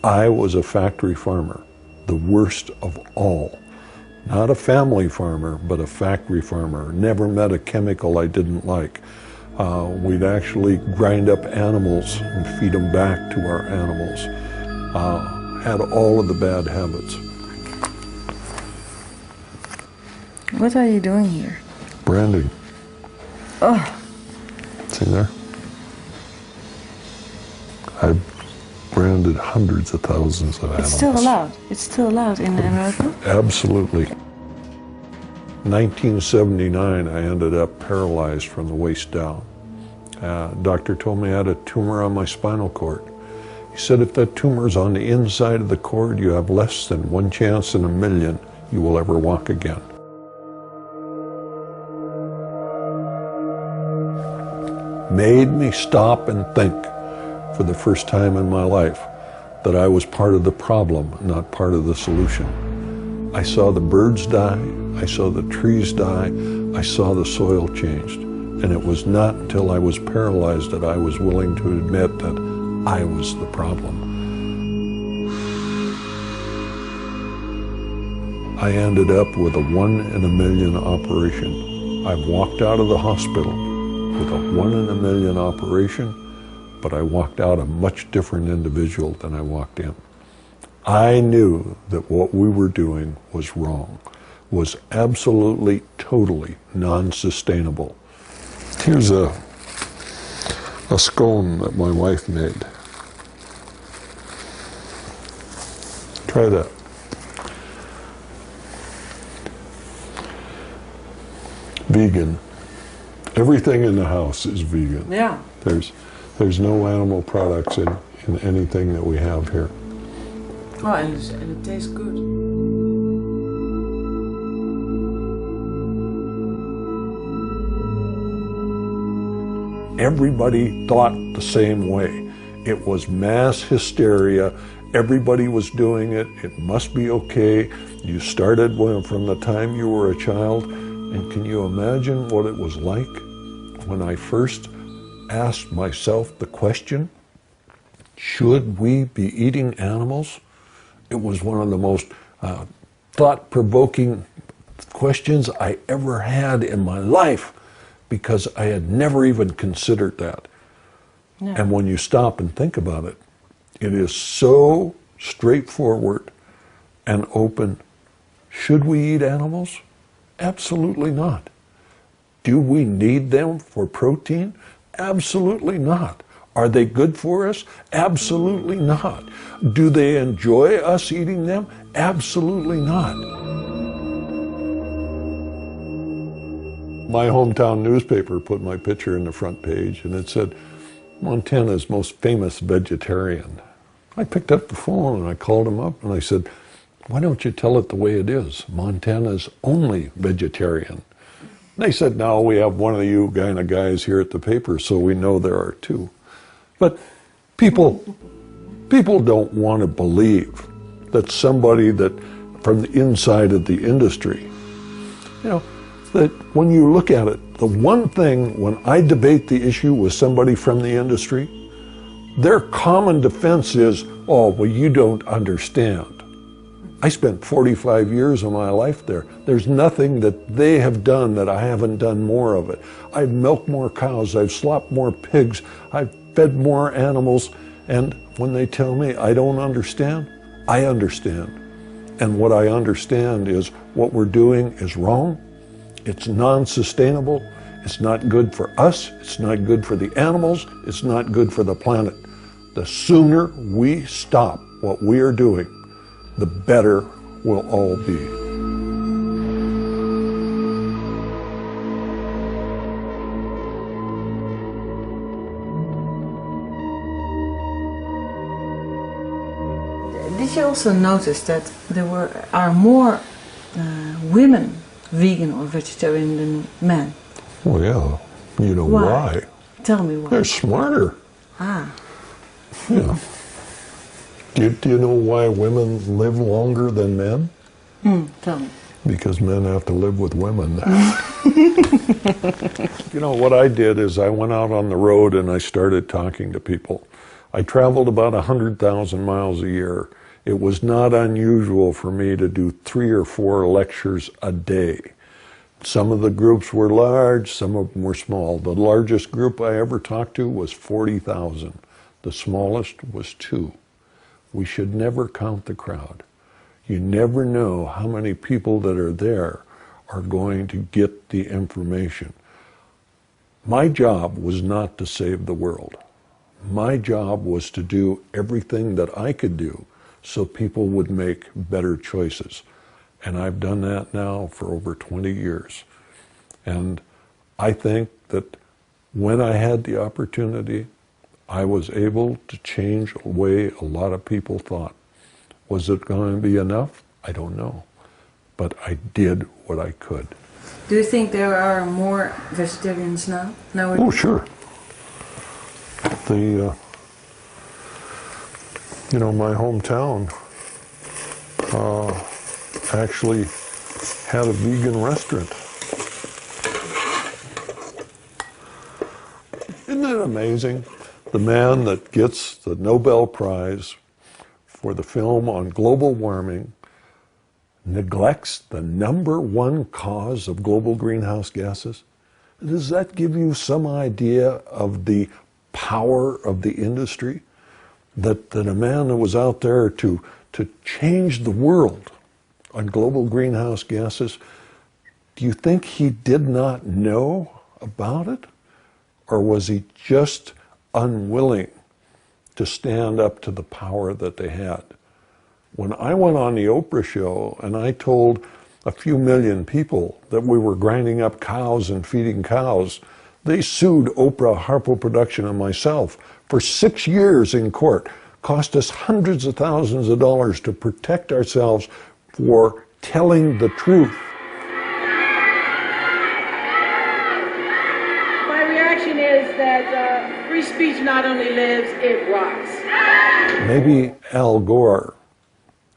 I was a factory farmer, the worst of all. Not a family farmer, but a factory farmer. Never met a chemical I didn't like. We'd actually grind up animals and feed them back to our animals. Had all of the bad habits. What are you doing here? Branding. Oh. See there? I've branded hundreds of thousands of animals. It's still allowed. It's still allowed in America? Absolutely. 1979, I ended up paralyzed from the waist down. Doctor told me I had a tumor on my spinal cord. He said if that tumor's on the inside of the cord, you have less than 1 chance in a million you will ever walk again. Made me stop and think for the first time in my life that I was part of the problem, not part of the solution. I saw the birds die, I saw the trees die, I saw the soil changed. And it was not until I was paralyzed that I was willing to admit that I was the problem. I ended up with a 1 in a million operation. I've walked out of the hospital with a 1 in a million operation, but I walked out a much different individual than I walked in. I knew that what we were doing was wrong, was absolutely, totally non-sustainable. Here's a scone that my wife made. Try that. Vegan. Everything in the house is vegan. Yeah. There's no animal products in anything that we have here. Oh, and it tastes good. Everybody thought the same way. It was mass hysteria. Everybody was doing it. It must be okay. You started from the time you were a child. And can you imagine what it was like when I first asked myself the question, should we be eating animals? It was one of the most thought-provoking questions I ever had in my life, because I had never even considered that. No. And when you stop and think about it, it is so straightforward and open. Should we eat animals? Absolutely not. Do we need them for protein? Absolutely not. Are they good for us? Absolutely not. Do they enjoy us eating them? Absolutely not. My hometown newspaper put my picture in the front page, and it said, Montana's most famous vegetarian. I picked up the phone and I called him up and I said, why don't you tell it the way it is? Montana's only vegetarian. They said, no, we have one of you kind of guys here at the paper, so we know there are two. But people don't want to believe that somebody that from the inside of the industry, you know, that when you look at it, the one thing when I debate the issue with somebody from the industry, their common defense is, oh, well, you don't understand. I spent 45 years of my life there. There's nothing that they have done that I haven't done more of it. I've milked more cows, I've slopped more pigs, I've fed more animals, and when they tell me I don't understand, I understand. And what I understand is what we're doing is wrong, it's non-sustainable, it's not good for us, it's not good for the animals, it's not good for the planet. The sooner we stop what we are doing, the better we'll all be. Did you also notice that there are more women vegan or vegetarian than men? Well, yeah. You know why? Tell me why. They're smarter. Ah. Yeah. Do you know why women live longer than men? Tell me. Because men have to live with women. You know, what I did is I went out on the road and I started talking to people. I traveled about 100,000 miles a year. It was not unusual for me to do 3 or 4 lectures a day. Some of the groups were large, some of them were small. The largest group I ever talked to was 40,000. The smallest was 2. We should never count the crowd. You never know how many people that are there are going to get the information. My job was not to save the world. My job was to do everything that I could do so people would make better choices. And I've done that now for over 20 years. And I think that when I had the opportunity, I was able to change the way a lot of people thought. Was it going to be enough? I don't know. But I did what I could. Do you think there are more vegetarians now? Oh, sure. You know, my hometown actually had a vegan restaurant. Isn't that amazing? The man that gets the Nobel Prize for the film on global warming neglects the #1 cause of global greenhouse gases? Does that give you some idea of the power of the industry? That a man that was out there to change the world on global greenhouse gases, do you think he did not know about it? Or was he just unwilling to stand up to the power that they had? When I went on the Oprah show and I told a few million people that we were grinding up cows and feeding cows, they sued Oprah, Harpo Production, and myself for 6 years in court. Cost us hundreds of thousands of dollars to protect ourselves for telling the truth. My reaction is that free speech not only lives, it rots. Maybe Al Gore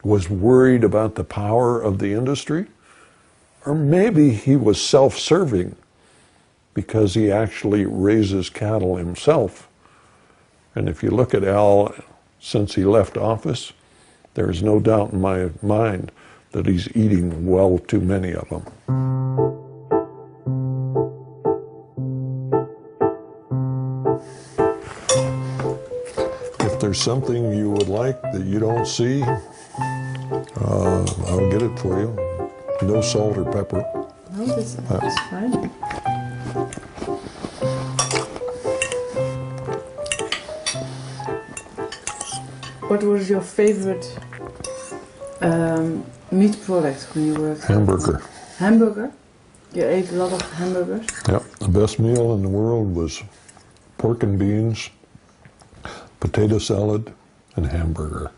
was worried about the power of the industry, or maybe he was self-serving because he actually raises cattle himself. And if you look at Al, since he left office, there is no doubt in my mind that he's eating well too many of them. If there's something you would like that you don't see, I'll get it for you. No salt or pepper. No, that's fine. What was your favorite meat product when you were? Hamburger. Hamburger? You ate a lot of hamburgers? Yep. The best meal in the world was pork and beans, potato salad, and hamburger.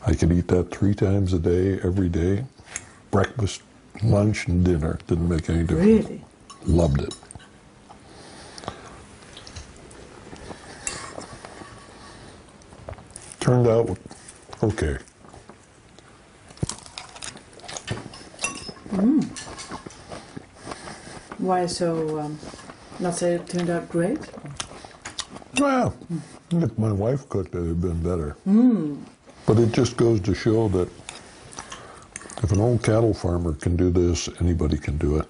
I could eat that 3 times a day, every day. Breakfast, lunch, and dinner. Didn't make any difference. Really? Loved it. Turned out okay. Why so, not say it turned out great? Well, if my wife cooked it, it would have been better. But it just goes to show that if an old cattle farmer can do this, anybody can do it.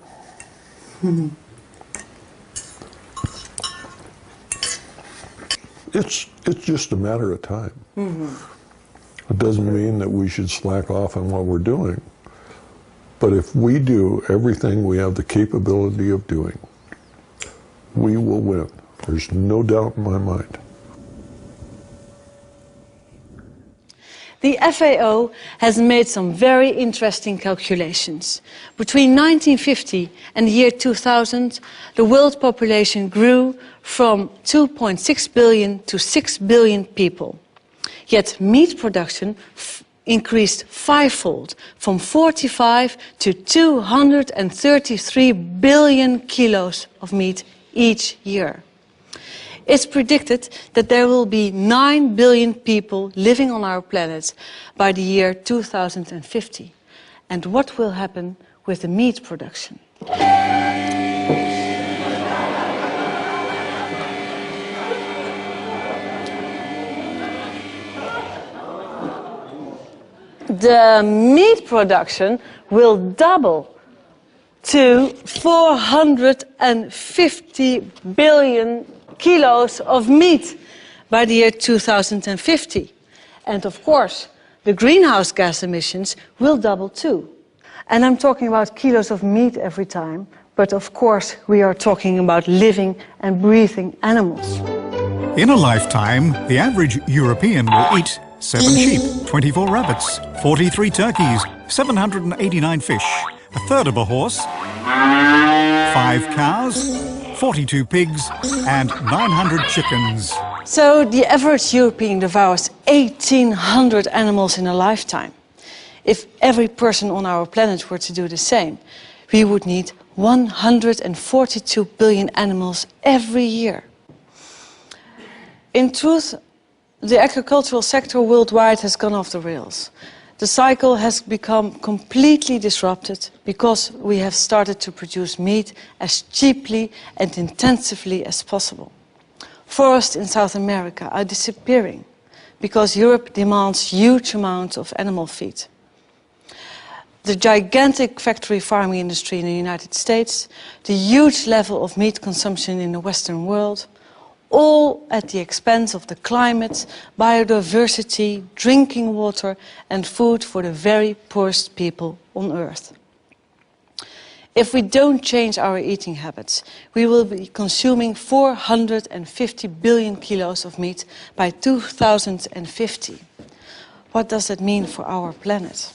It's just a matter of time. It doesn't mean that we should slack off on what we're doing. But if we do everything we have the capability of doing, we will win. There's no doubt in my mind. The FAO has made some very interesting calculations. Between 1950 and the year 2000, the world population grew from 2.6 billion to 6 billion people. Yet meat production increased fivefold, from 45 to 233 billion kilos of meat each year. It's predicted that there will be 9 billion people living on our planet by the year 2050. And what will happen with the meat production? The meat production will double to 450 billion kilos of meat by the year 2050. And of course, the greenhouse gas emissions will double too. And I'm talking about kilos of meat every time, but of course we are talking about living and breathing animals. In a lifetime, the average European will eat 7 sheep, 24 rabbits, 43 turkeys, 789 fish, a third of a horse, 5 cows, 42 pigs, and 900 chickens. So the average European devours 1,800 animals in a lifetime. If every person on our planet were to do the same, we would need 142 billion animals every year. In truth, the agricultural sector worldwide has gone off the rails. The cycle has become completely disrupted because we have started to produce meat as cheaply and intensively as possible. Forests in South America are disappearing because Europe demands huge amounts of animal feed. The gigantic factory farming industry in the United States, the huge level of meat consumption in the Western world, all at the expense of the climate, biodiversity, drinking water and food for the very poorest people on Earth. If we don't change our eating habits, we will be consuming 450 billion kilos of meat by 2050. What does that mean for our planet?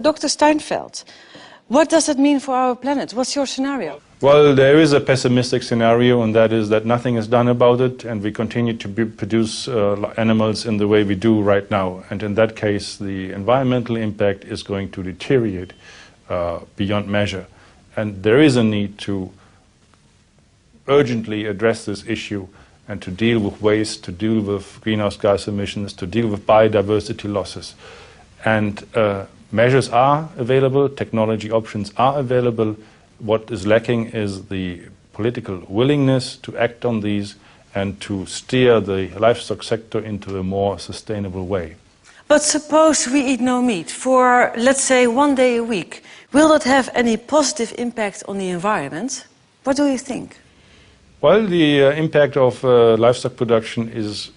Dr. Steinfeld, what does it mean for our planet? What's your scenario? Well, there is a pessimistic scenario, and that is that nothing is done about it, and we continue to produce animals in the way we do right now. And in that case, the environmental impact is going to deteriorate beyond measure. And there is a need to urgently address this issue and to deal with waste, to deal with greenhouse gas emissions, to deal with biodiversity losses. And measures are available, technology options are available. What is lacking is the political willingness to act on these and to steer the livestock sector into a more sustainable way. But suppose we eat no meat for, let's say, 1 day a week. Will that have any positive impact on the environment? What do you think? Well, the impact of livestock production is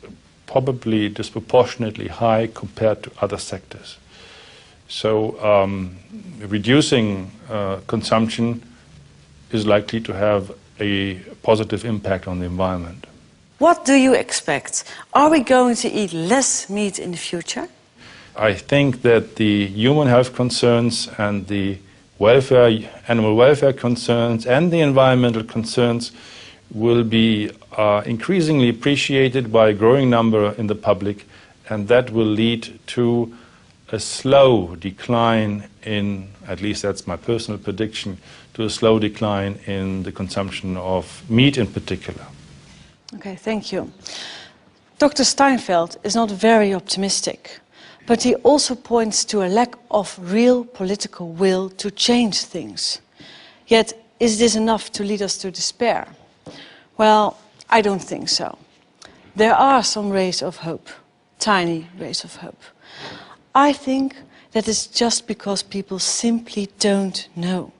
probably disproportionately high compared to other sectors. So reducing consumption is likely to have a positive impact on the environment. What do you expect? Are we going to eat less meat in the future? I think that the human health concerns and the welfare, animal welfare concerns and the environmental concerns will be increasingly appreciated by a growing number in the public, and that will lead to a slow decline in, at least that's my personal prediction, to a slow decline in the consumption of meat in particular. Okay, thank you. Dr. Steinfeld is not very optimistic, but he also points to a lack of real political will to change things. Yet, is this enough to lead us to despair? Well, I don't think so. There are some rays of hope, tiny rays of hope. I think that is just because people simply don't know.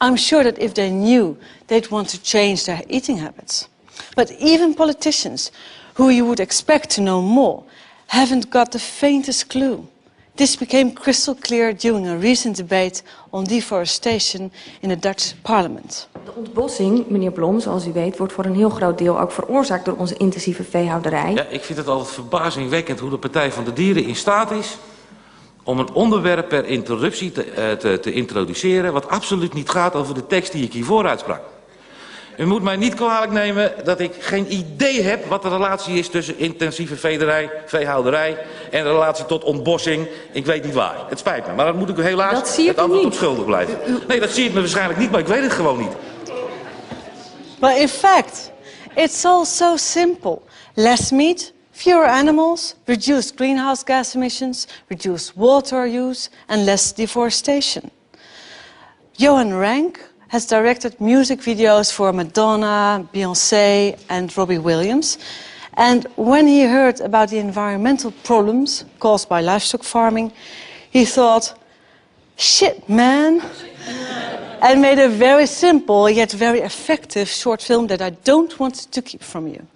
I'm sure that if they knew, they'd want to change their eating habits. But even politicians, who you would expect to know more, haven't got the faintest clue. This became crystal clear during a recent debate on deforestation in the Dutch parliament. De ontbossing, meneer Blom, zoals u weet, wordt voor een heel groot deel ook veroorzaakt door onze intensieve veehouderij. Ja, ik vind het altijd verbazingwekkend hoe de Partij van de Dieren in staat is om een onderwerp per interruptie te introduceren wat absoluut niet gaat over de tekst die ik hiervoor uitsprak. U moet mij niet kwalijk nemen dat ik geen idee heb wat de relatie is tussen intensieve veehouderij en de relatie tot ontbossing. Ik weet niet waar. Het spijt me, maar dan moet ik u helaas het antwoord op schuldig blijven. Nee, dat zie ik me waarschijnlijk niet, maar ik weet het gewoon niet. Well, in fact, it's all so simple. Less meat, fewer animals, reduced greenhouse gas emissions, reduced water use and less deforestation. Johan Rank has directed music videos for Madonna, Beyoncé and Robbie Williams. And when he heard about the environmental problems caused by livestock farming, he thought, shit, man. And made a very simple yet very effective short film that I don't want to keep from you.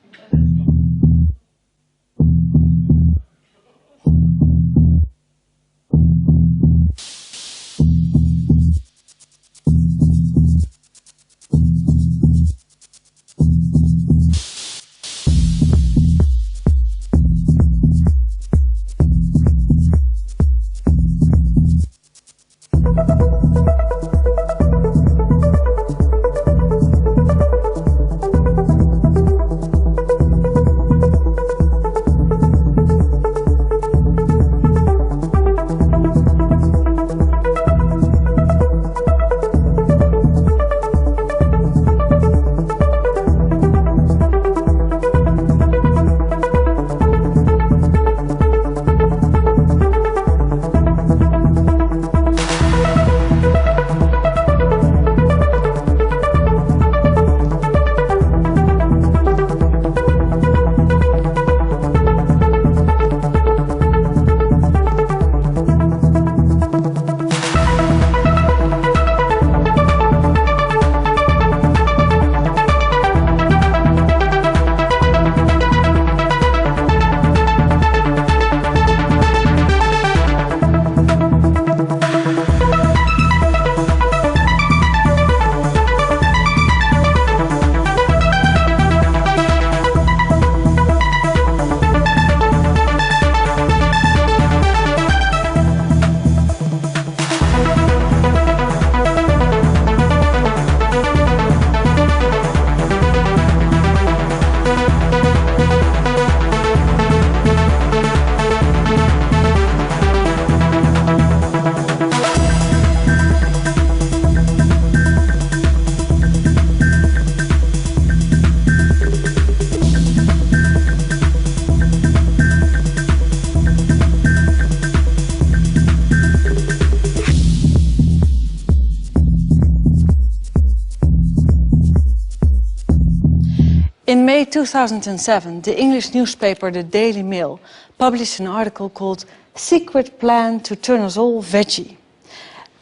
In May 2007, the English newspaper The Daily Mail published an article called "Secret Plan to Turn Us All Veggie."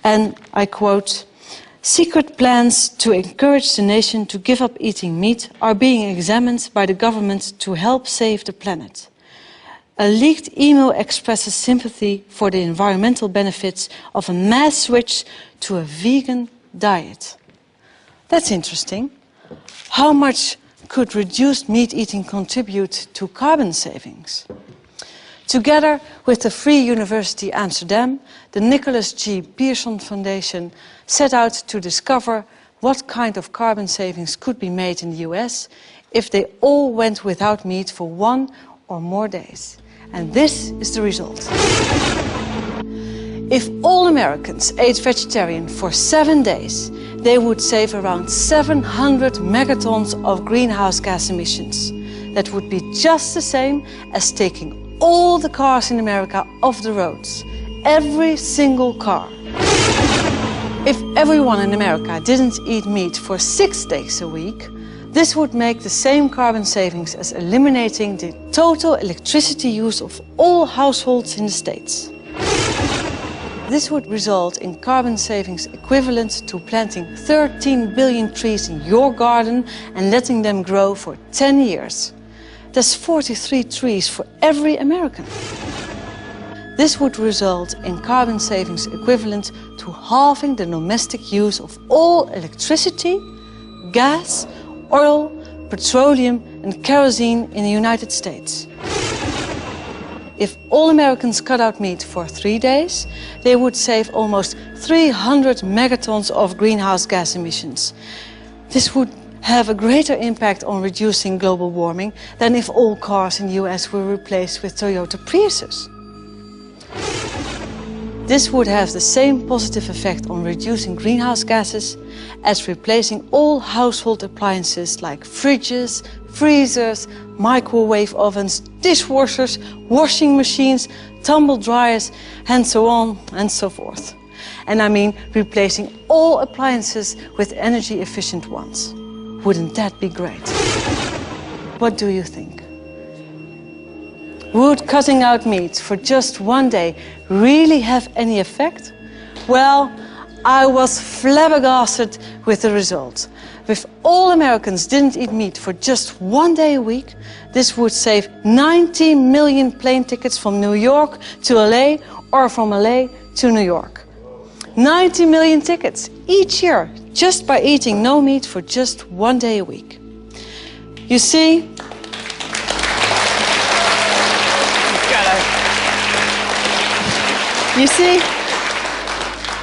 And I quote, "Secret plans to encourage the nation to give up eating meat are being examined by the government to help save the planet. A leaked email expresses sympathy for the environmental benefits of a mass switch to a vegan diet." That's interesting. How much could reduced meat eating contribute to carbon savings? Together with the Free University Amsterdam, the Nicholas G. Pearson Foundation set out to discover what kind of carbon savings could be made in the US if they all went without meat for 1 or more days. And this is the result. If all Americans ate vegetarian for 7 days, they would save around 700 megatons of greenhouse gas emissions. That would be just the same as taking all the cars in America off the roads. Every single car. If everyone in America didn't eat meat for 6 days a week, this would make the same carbon savings as eliminating the total electricity use of all households in the States. This would result in carbon savings equivalent to planting 13 billion trees in your garden and letting them grow for 10 years. That's 43 trees for every American. This would result in carbon savings equivalent to halving the domestic use of all electricity, gas, oil, petroleum and kerosene in the United States. If all Americans cut out meat for 3 days, they would save almost 300 megatons of greenhouse gas emissions. This would have a greater impact on reducing global warming than if all cars in the US were replaced with Toyota Priuses. This would have the same positive effect on reducing greenhouse gases as replacing all household appliances like fridges, freezers, microwave ovens, dishwashers, washing machines, tumble dryers, and so on and so forth. And I mean replacing all appliances with energy efficient ones. Wouldn't that be great? What do you think? Would cutting out meat for just 1 day really have any effect? Well, I was flabbergasted with the results. If all Americans didn't eat meat for just 1 day a week, this would save 90 million plane tickets from New York to LA or from LA to New York. 90 million tickets each year just by eating no meat for just 1 day a week. You see,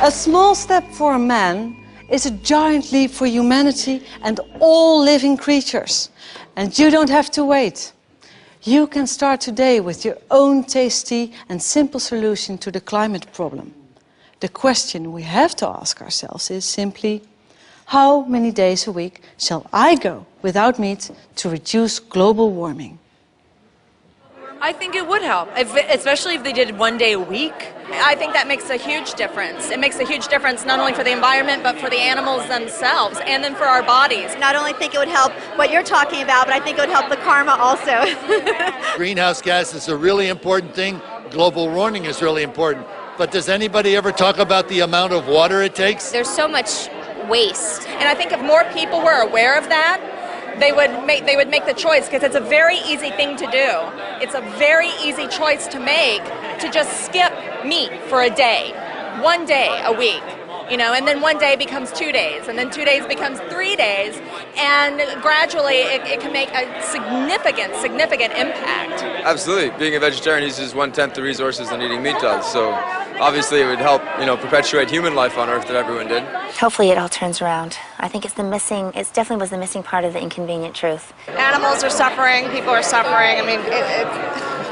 a small step for a man is a giant leap for humanity and all living creatures. And you don't have to wait. You can start today with your own tasty and simple solution to the climate problem. The question we have to ask ourselves is simply, how many days a week shall I go without meat to reduce global warming? I think it would help, especially if they did 1 day a week. I think that makes a huge difference. It makes a huge difference not only for the environment, but for the animals themselves, and then for our bodies. Not only think it would help what you're talking about, but I think it would help the karma also. Greenhouse gas is a really important thing. Global warming is really important. But does anybody ever talk about the amount of water it takes? There's so much waste. And I think if more people were aware of that, they would make the choice, because it's a very easy thing to do. It's a very easy choice to make, to just skip meat for a day, 1 day a week, you know, and then 1 day becomes 2 days, and then 2 days becomes 3 days, and gradually it can make a significant impact. Absolutely. Being a vegetarian uses 1/10 the resources than eating meat does, so obviously it would help, you know, perpetuate human life on Earth that everyone did. Hopefully it all turns around. I think it definitely was the missing part of the inconvenient truth. Animals are suffering, people are suffering. I mean,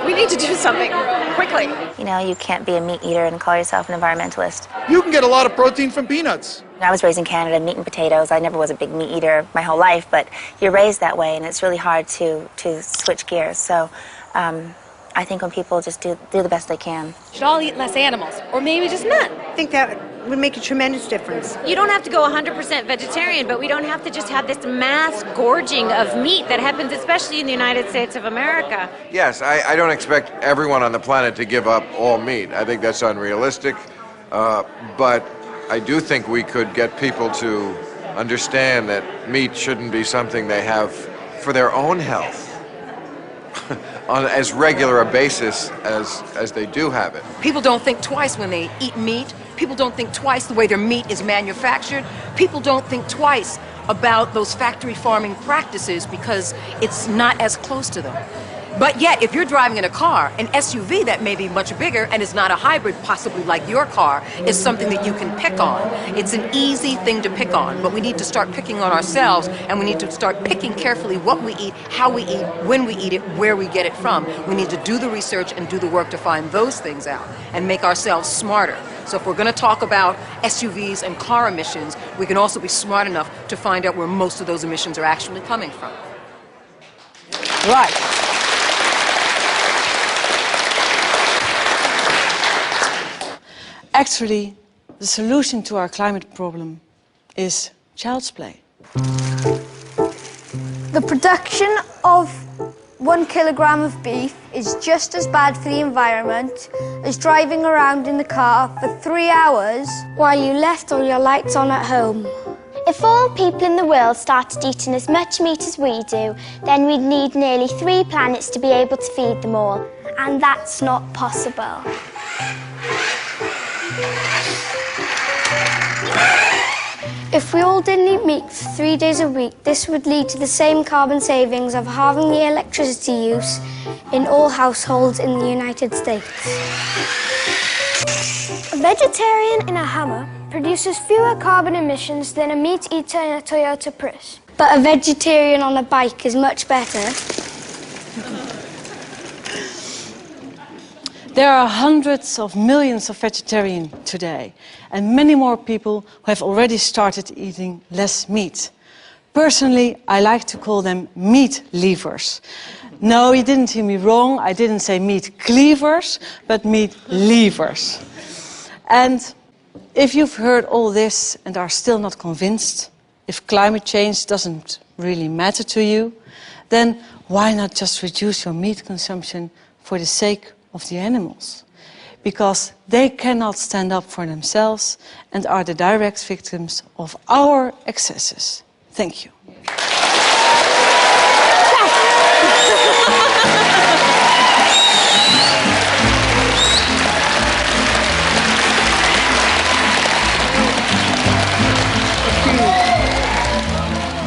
we need to do something quickly. You know, you can't be a meat eater and call yourself an environmentalist. You can get a lot of protein from peanuts. I was raised in Canada, meat and potatoes. I never was a big meat eater my whole life, but you're raised that way, and it's really hard to switch gears. So I think when people just do the best they can. Should all eat less animals, or maybe just none. I think that would make a tremendous difference. You don't have to go 100% vegetarian, but we don't have to just have this mass gorging of meat that happens especially in the United States of America. Yes, I don't expect everyone on the planet to give up all meat. I think that's unrealistic, but I do think we could get people to understand that meat shouldn't be something they have for their own health on as regular a basis as they do have it. People don't think twice when they eat meat. People don't think twice the way their meat is manufactured. People don't think twice about those factory farming practices because it's not as close to them. But yet, if you're driving in a car, an SUV that may be much bigger and is not a hybrid, possibly like your car, is something that you can pick on. It's an easy thing to pick on, but we need to start picking on ourselves, and we need to start picking carefully what we eat, how we eat, when we eat it, where we get it from. We need to do the research and do the work to find those things out and make ourselves smarter. So if we're going to talk about SUVs and car emissions, we can also be smart enough to find out where most of those emissions are actually coming from. Right. Actually, the solution to our climate problem is child's play. The production of 1 kilogram of beef is just as bad for the environment as driving around in the car for 3 hours while you left all your lights on at home. If all people in the world started eating as much meat as we do, then we'd need nearly 3 planets to be able to feed them all. And that's not possible. If we all didn't eat meat for 3 days a week, this would lead to the same carbon savings of halving the electricity use in all households in the United States. A vegetarian in a Hummer produces fewer carbon emissions than a meat eater in a Toyota Prius. But a vegetarian on a bike is much better. There are hundreds of millions of vegetarians today, and many more people who have already started eating less meat. Personally, I like to call them meat leavers. No, you didn't hear me wrong. I didn't say meat cleavers, but meat leavers. And if you've heard all this and are still not convinced, if climate change doesn't really matter to you, then why not just reduce your meat consumption for the sake of the animals? Because they cannot stand up for themselves and are the direct victims of our excesses. Thank you.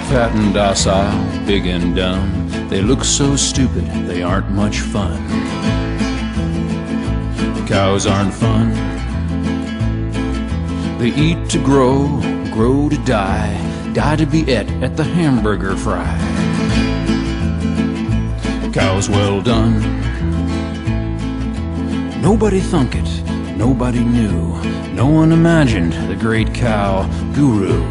Fat and docile, big and dumb, they look so stupid, they aren't much fun. Cows aren't fun. They eat to grow, grow to die, die to be et at the hamburger fry. Cows well done. Nobody thunk it, nobody knew, no one imagined the great cow guru.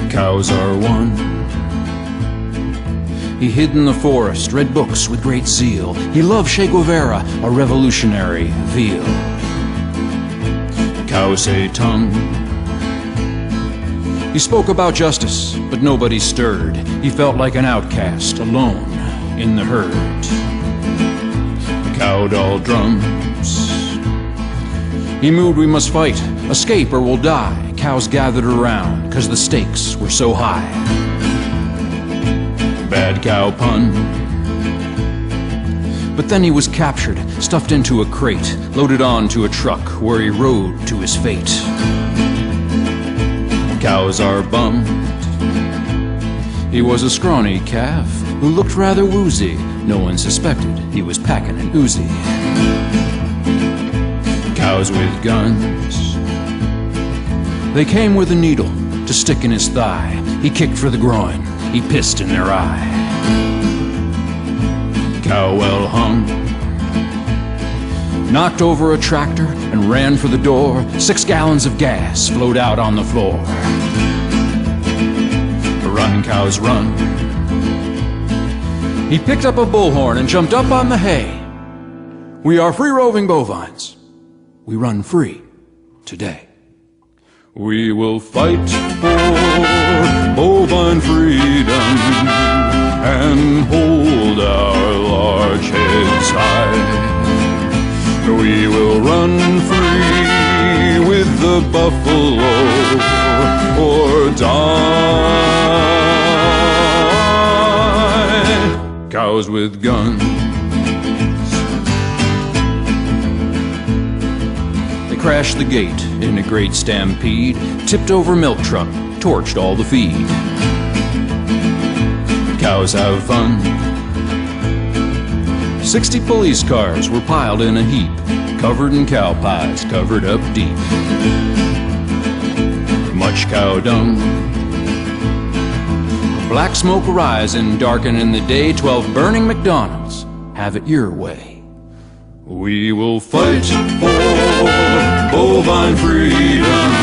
Cows are one. He hid in the forest, read books with great zeal. He loved Che Guevara, a revolutionary veal. Cows say tongue. He spoke about justice, but nobody stirred. He felt like an outcast, alone in the herd. Cow doll drums. He moved, we must fight, escape or we'll die. Cows gathered around, 'cause the stakes were so high. Bad cow pun. But then he was captured, stuffed into a crate, loaded onto a truck where he rode to his fate. Cows are bummed. He was a scrawny calf who looked rather woozy. No one suspected he was packing an Uzi. Cows with guns. They came with a needle to stick in his thigh. He kicked for the groin. He pissed in their eye. Cow well hung. Knocked over a tractor and ran for the door. 6 gallons of gas flowed out on the floor. Run, cows, run. He picked up a bullhorn and jumped up on the hay. We are free-roving bovines. We run free today. We will fight for bovine freedom and hold our large heads high. We will run free with the buffalo or die. Cows with guns. Crashed the gate in a great stampede, tipped over milk truck, torched all the feed. Cows have fun. 60 police cars were piled in a heap, covered in cow pies, covered up deep. Much cow dung. Black smoke rising, darkening the day. 12 burning McDonald's. Have it your way. We will fight for bovine freedom.